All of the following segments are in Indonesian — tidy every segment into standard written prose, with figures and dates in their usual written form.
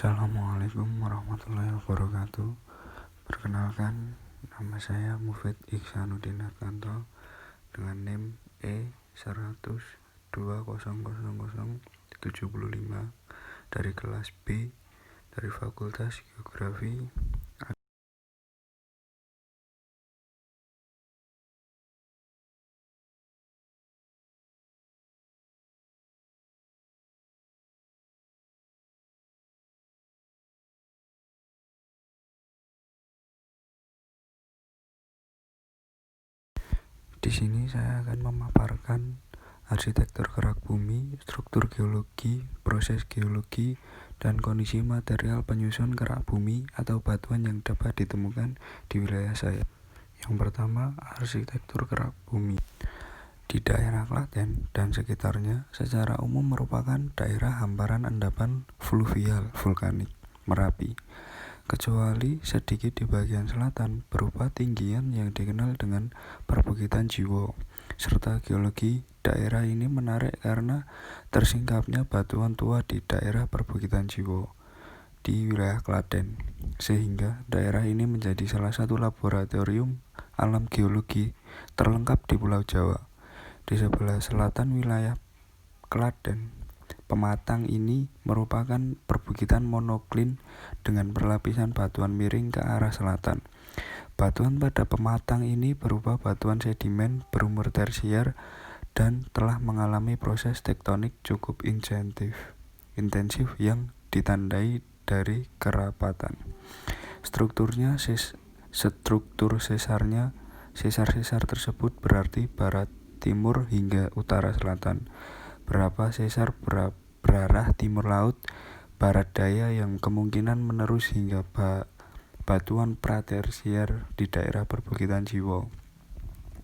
Assalamualaikum warahmatullahi wabarakatuh. Perkenalkan, nama saya Mufid Iksanuddin Hartanto dengan NIM E100200075 dari kelas B dari Fakultas Geografi. Di sini saya akan memaparkan arsitektur kerak bumi, struktur geologi, proses geologi, dan kondisi material penyusun kerak bumi atau batuan yang dapat ditemukan di wilayah saya. Yang pertama, arsitektur kerak bumi. Di daerah Klaten dan sekitarnya secara umum merupakan daerah hamparan endapan fluvial vulkanik Merapi, kecuali sedikit di bagian selatan berupa tinggian yang dikenal dengan perbukitan Jiwo, serta geologi daerah ini menarik karena tersingkapnya batuan tua di daerah perbukitan Jiwo di wilayah Klaten, sehingga daerah ini menjadi salah satu laboratorium alam geologi terlengkap di Pulau Jawa. Di sebelah selatan wilayah Klaten, pematang ini merupakan perbukitan monoklin dengan perlapisan batuan miring ke arah selatan. Batuan pada pematang ini berupa batuan sedimen berumur tersier dan telah mengalami proses tektonik cukup intensif yang ditandai dari kerapatan. Struktur sesar tersebut berarti barat timur hingga utara selatan. Berapa sesar berarah timur laut, barat daya yang kemungkinan menerus hingga batuan pratersier di daerah perbukitan Jiwo,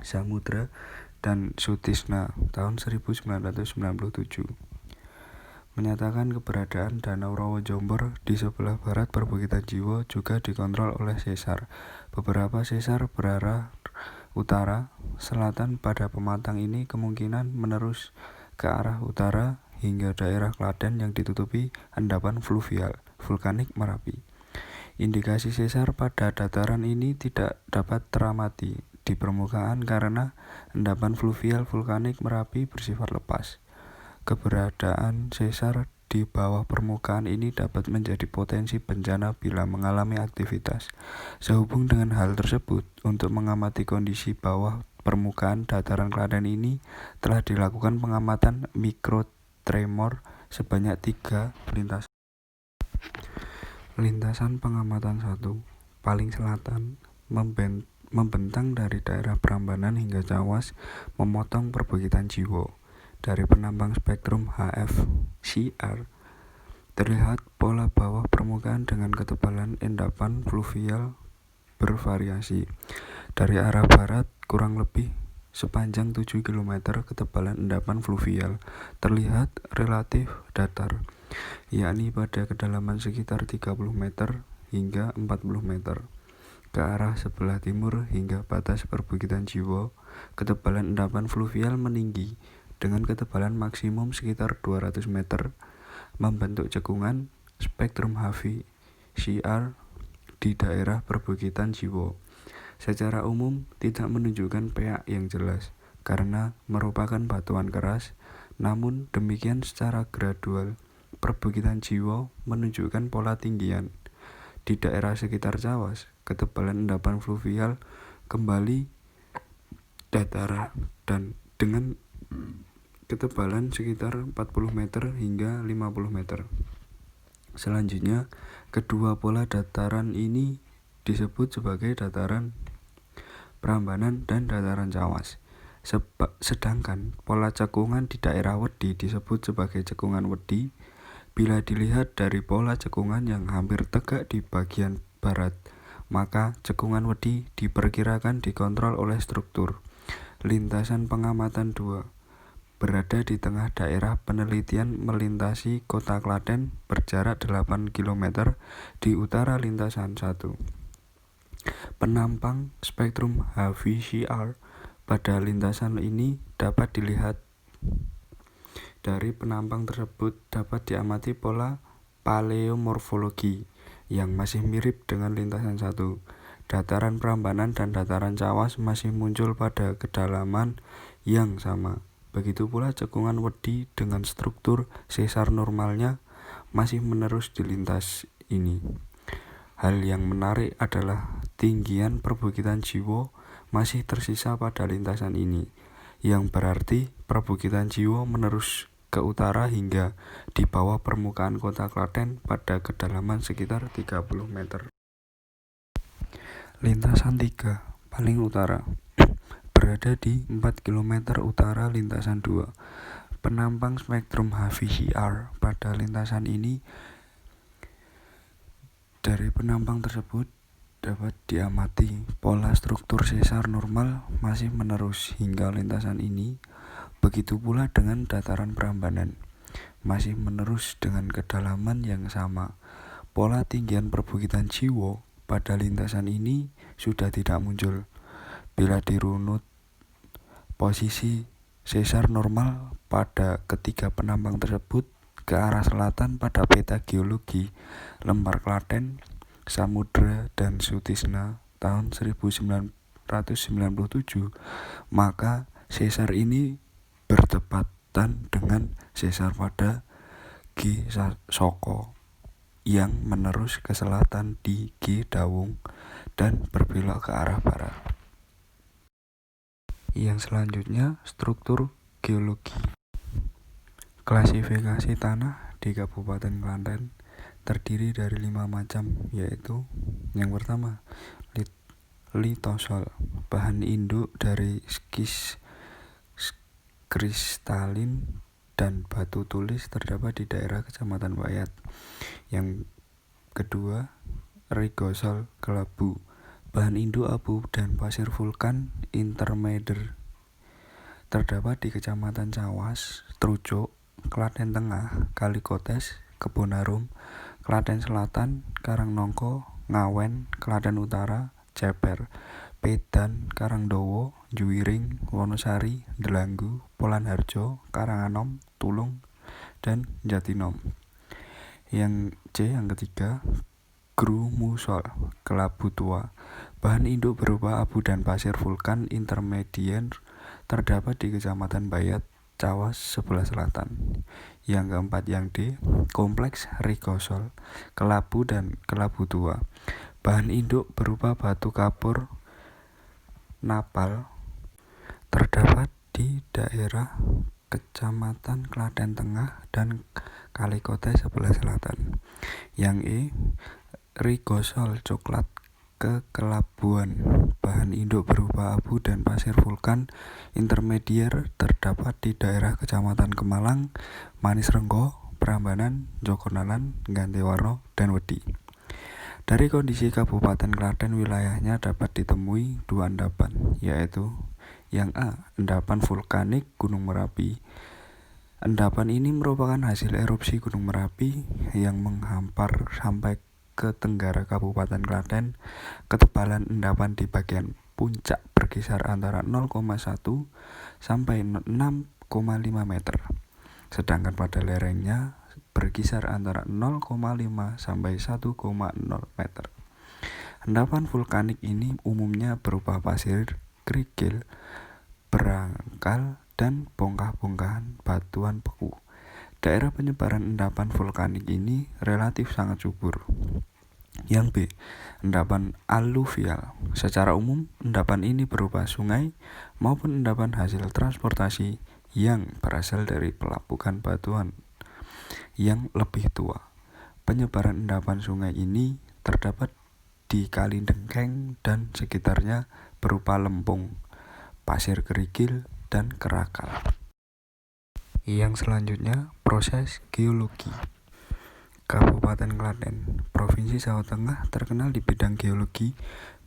Samudra, dan Sutisna tahun 1997. Menyatakan keberadaan Danau Rawa Jombor di sebelah barat perbukitan Jiwo juga dikontrol oleh sesar. Beberapa sesar berarah utara selatan pada pematang ini kemungkinan menerus ke arah utara hingga daerah Klaten yang ditutupi endapan fluvial vulkanik Merapi. Indikasi sesar pada dataran ini tidak dapat teramati di permukaan karena endapan fluvial vulkanik Merapi bersifat lepas. Keberadaan sesar di bawah permukaan ini dapat menjadi potensi bencana bila mengalami aktivitas. Sehubung dengan hal tersebut, untuk mengamati kondisi bawah permukaan dataran Klaten ini telah dilakukan pengamatan mikrotremor sebanyak 3 lintasan. Lintasan pengamatan 1, paling selatan, membentang dari daerah Prambanan hingga Cawas, memotong perbukitan Jiwo. Dari penambang spektrum HF-CR, terlihat pola bawah permukaan dengan ketebalan endapan fluvial bervariasi. Dari arah barat, kurang lebih sepanjang 7 km ketebalan endapan fluvial terlihat relatif datar, yakni pada kedalaman sekitar 30 meter hingga 40 meter. Ke arah sebelah timur hingga batas perbukitan Jiwo, ketebalan endapan fluvial meninggi dengan ketebalan maksimum sekitar 200 meter, membentuk cekungan spektrum HV-CR di daerah perbukitan Jiwo. Secara umum tidak menunjukkan pH yang jelas karena merupakan batuan keras, namun demikian secara gradual perbukitan Jiwo menunjukkan pola tinggian. Di daerah sekitar Cawas, ketebalan endapan fluvial kembali datar dan dengan ketebalan sekitar 40 meter hingga 50 meter. Selanjutnya, kedua pola dataran ini disebut sebagai dataran Prambanan dan dataran Cawas. Sedangkan pola cekungan di daerah Wedi disebut sebagai cekungan Wedi. Bila dilihat dari pola cekungan yang hampir tegak di bagian barat, maka cekungan Wedi diperkirakan dikontrol oleh struktur. Lintasan pengamatan 2 berada di tengah daerah penelitian melintasi kota Klaten berjarak 8 km di utara lintasan 1. Penampang spektrum HV-CR pada lintasan ini dapat dilihat. Dari penampang tersebut dapat diamati pola paleomorfologi yang masih mirip dengan lintasan 1. Dataran Prambanan dan dataran Cawas masih muncul pada kedalaman yang sama. Begitu pula cekungan Wedi dengan struktur sesar normalnya masih menerus di lintas ini. Hal yang menarik adalah tinggian perbukitan Jiwo masih tersisa pada lintasan ini, yang berarti perbukitan Jiwo menerus ke utara hingga di bawah permukaan kota Klaten pada kedalaman sekitar 30 meter. Lintasan 3 paling utara berada di 4 km utara lintasan 2. Penampang spektrum HVCR pada lintasan ini. Dari penampang tersebut dapat diamati pola struktur sesar normal masih menerus hingga lintasan ini. Begitu pula dengan dataran Prambanan, masih menerus dengan kedalaman yang sama. Pola tinggian perbukitan Jiwo pada lintasan ini sudah tidak muncul. Bila dirunut posisi sesar normal pada ketiga penampang tersebut ke arah selatan pada peta geologi lembar Klaten, Samudra dan Sutisna tahun 1997, maka sesar ini bertepatan dengan sesar pada G Soko yang menerus ke selatan di G Dawung dan berbelok ke arah barat. Yang selanjutnya, struktur geologi. Klasifikasi tanah di Kabupaten Klaten terdiri dari 5 macam, yaitu yang pertama, litosol, bahan induk dari kristalin dan batu tulis terdapat di daerah Kecamatan Bayat. Yang kedua, rigosol, kelabu, bahan induk abu dan pasir vulkan intermediate terdapat di Kecamatan Cawas, Trucuk, Klaten Tengah, Kalikotes, Kebonarum, Klaten Selatan, Karangnongko, Ngawen, Klaten Utara, Ceper, Pedan, Karangdowo, Juwiring, Wonosari, Delanggu, Polanharjo, Karanganom, Tulung, dan Jatinom. Yang ketiga, grumusol, kelabu tua, bahan induk berupa abu dan pasir vulkan intermediate terdapat di Kecamatan Bayat, Cawas sebelah selatan. Yang keempat, yang D, kompleks rigosol, kelabu dan kelabu tua, bahan induk berupa batu kapur napal terdapat di daerah Kecamatan Klaten Tengah dan Kalikotes sebelah selatan. Yang E, rigosol coklat kekelabuan, bahan induk berupa abu dan pasir vulkan intermediate terdapat di daerah Kecamatan Kemalang, Manis Renggo, Prambanan, Jogonalan, Gantiwarno, dan Wedi. Dari kondisi Kabupaten Klaten, wilayahnya dapat ditemui 2 endapan, yaitu yang A, endapan vulkanik Gunung Merapi. Endapan ini merupakan hasil erupsi Gunung Merapi yang menghampar sampai ke tenggara Kabupaten Klaten. Ketebalan endapan di bagian puncak berkisar antara 0,1 sampai 6,5 meter, sedangkan pada lerengnya berkisar antara 0,5 sampai 1,0 meter. Endapan vulkanik ini umumnya berupa pasir, kerikil, berangkal, dan bongkah-bongkahan batuan beku. Daerah penyebaran endapan vulkanik ini relatif sangat subur. Yang B, endapan aluvial. Secara umum, endapan ini berupa sungai maupun endapan hasil transportasi yang berasal dari pelapukan batuan yang lebih tua. Penyebaran endapan sungai ini terdapat di Kali Dengkeng dan sekitarnya berupa lempung, pasir kerikil, dan kerakal. Yang selanjutnya, proses geologi. Kabupaten Klaten, Provinsi Jawa Tengah terkenal di bidang geologi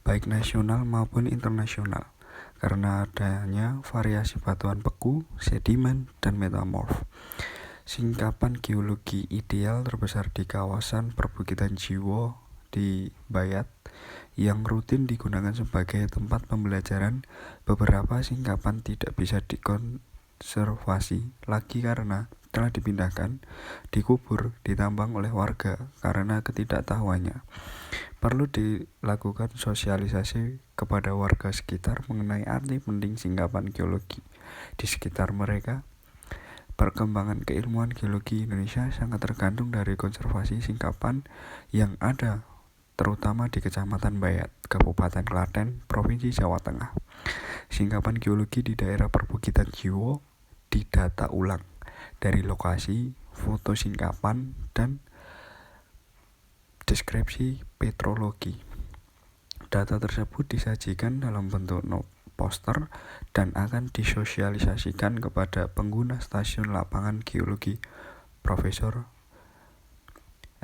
baik nasional maupun internasional karena adanya variasi batuan beku, sedimen, dan metamorf. Singkapan geologi ideal terbesar di kawasan perbukitan Jiwo di Bayat yang rutin digunakan sebagai tempat pembelajaran. Beberapa singkapan tidak bisa dikonservasi lagi karena telah dipindahkan, dikubur, ditambang oleh warga karena ketidaktahuannya. Perlu dilakukan sosialisasi kepada warga sekitar mengenai arti penting singkapan geologi di sekitar mereka. Perkembangan keilmuan geologi Indonesia sangat tergantung dari konservasi singkapan yang ada, terutama di Kecamatan Bayat, Kabupaten Klaten, Provinsi Jawa Tengah. Singkapan geologi di daerah perbukitan Jiwo didata ulang dari lokasi, foto singkapan, dan deskripsi petrologi. Data tersebut disajikan dalam bentuk poster dan akan disosialisasikan kepada pengguna stasiun lapangan geologi Profesor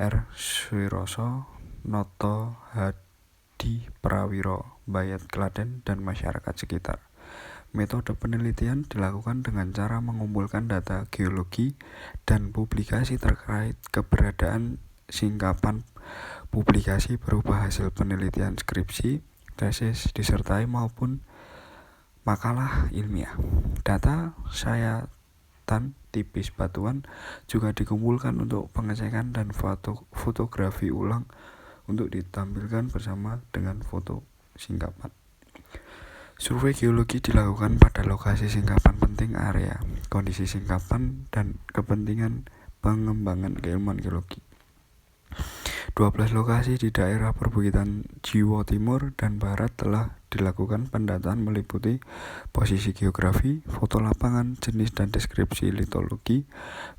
R. Suiroso Noto Hadi Prawiro, Bayat Klaten, dan masyarakat sekitar. Metode penelitian dilakukan dengan cara mengumpulkan data geologi dan publikasi terkait keberadaan singkapan. Publikasi berupa hasil penelitian skripsi, tesis, disertai maupun makalah ilmiah. Data sayatan tipis batuan juga dikumpulkan untuk pengecekan dan fotografi ulang untuk ditampilkan bersama dengan foto singkapan. Survei geologi dilakukan pada lokasi singkapan penting area, kondisi singkapan, dan kepentingan pengembangan keilmuan geologi. 12 lokasi di daerah perbukitan Jiwo Timur dan Barat telah dilakukan pendataan meliputi posisi geografi, foto lapangan, jenis dan deskripsi litologi.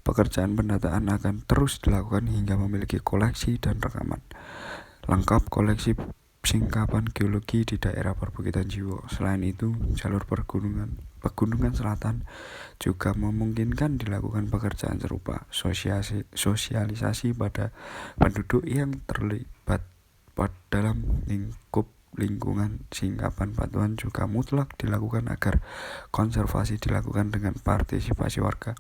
Pekerjaan pendataan akan terus dilakukan hingga memiliki koleksi dan rekaman lengkap koleksi singkapan geologi di daerah perbukitan Jiwo. Selain itu, jalur pegunungan selatan juga memungkinkan dilakukan pekerjaan serupa. Sosialisasi pada penduduk yang terlibat dalam lingkungan singkapan batuan juga mutlak dilakukan agar konservasi dilakukan dengan partisipasi warga.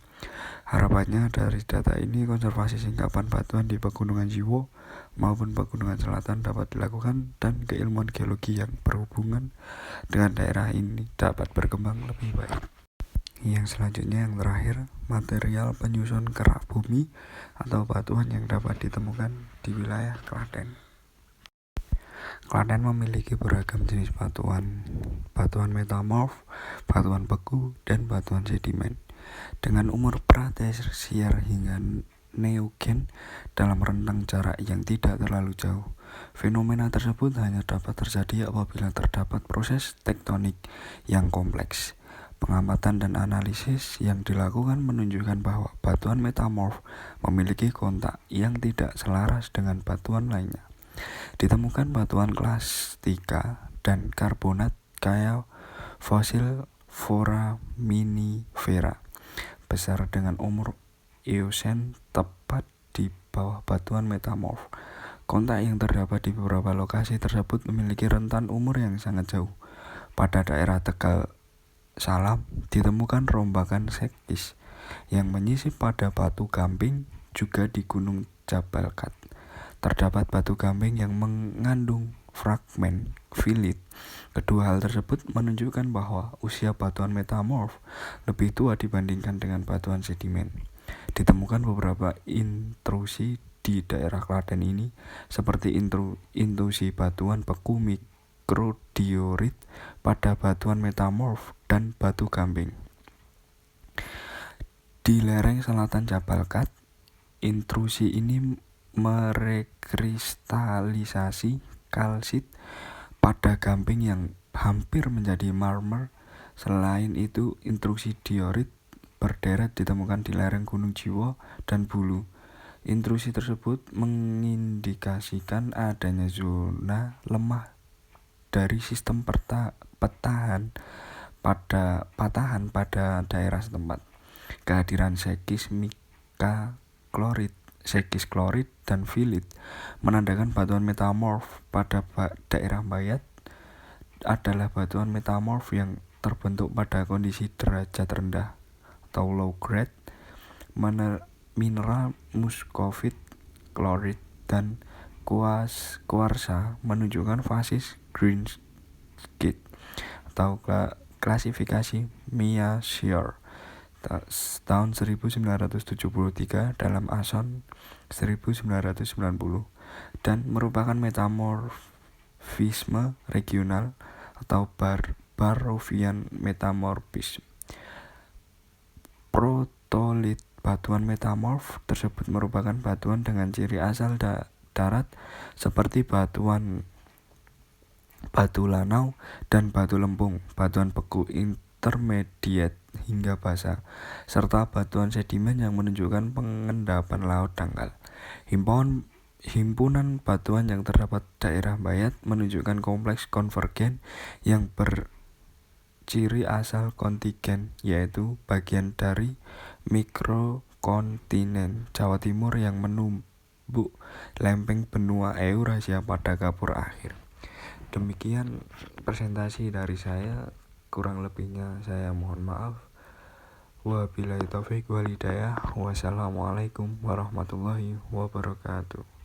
Harapannya dari data ini konservasi singkapan batuan di pegunungan Jiwo maupun pegunungan selatan dapat dilakukan dan keilmuan geologi yang berhubungan dengan daerah ini dapat berkembang lebih baik. Yang selanjutnya, yang terakhir, material penyusun kerak bumi atau batuan yang dapat ditemukan di wilayah Klaten. Klaten memiliki beragam jenis batuan metamorf, batuan beku, dan batuan sedimen. Dengan umur pratersier hingga neogen dalam rentang jarak yang tidak terlalu jauh. Fenomena tersebut hanya dapat terjadi apabila terdapat proses tektonik yang kompleks. Pengamatan dan analisis yang dilakukan menunjukkan bahwa batuan metamorf memiliki kontak yang tidak selaras dengan batuan lainnya. Ditemukan batuan klastika dan karbonat kaya fosil foraminifera besar dengan umur Eosen tepat di bawah batuan metamorf. Kontak yang terdapat di beberapa lokasi tersebut memiliki rentan umur yang sangat jauh. Pada daerah Tegal Salam ditemukan rombakan sekis yang menyisip pada batu gamping. Juga di Gunung Jabal Kat terdapat batu gamping yang mengandung fragmen filit. Kedua hal tersebut menunjukkan bahwa usia batuan metamorf lebih tua dibandingkan dengan batuan sedimen. Ditemukan beberapa intrusi di daerah Klaten ini, seperti intrusi batuan beku mikrodiorit pada batuan metamorf dan batu gamping. Di lereng selatan Jabal Kat, intrusi ini merekristalisasi kalsit pada gamping yang hampir menjadi marmer. Selain itu, intrusi diorit berderet ditemukan di lereng Gunung Jiwo dan Bulu. Intrusi tersebut mengindikasikan adanya zona lemah dari sistem patahan pada daerah setempat. Kehadiran sekis klorid dan filit menandakan batuan metamorf pada daerah Bayat adalah batuan metamorf yang terbentuk pada kondisi derajat rendah atau low grade. Mineral muskovit, klorid, dan kuarsa menunjukkan fasis greenskite atau klasifikasi Miyashiro. tahun 1973 dalam Ason 1990 dan merupakan metamorfisme regional atau Barrovian metamorphism. Protolit batuan metamorf tersebut merupakan batuan dengan ciri asal darat seperti batu lanau dan batu lempung, batuan beku intermediate hingga basah, serta batuan sedimen yang menunjukkan pengendapan laut dangkal. Himpunan batuan yang terdapat daerah bayat menunjukkan kompleks konvergen yang berciri asal kontingen, yaitu bagian dari mikrokontinen Jawa Timur yang menumbuk lempeng benua Eurasia pada kapur akhir. Demikian presentasi dari saya, kurang lebihnya saya mohon maaf. Wabillahi taufik wal hidayah. Wassalamualaikum warahmatullahi wabarakatuh.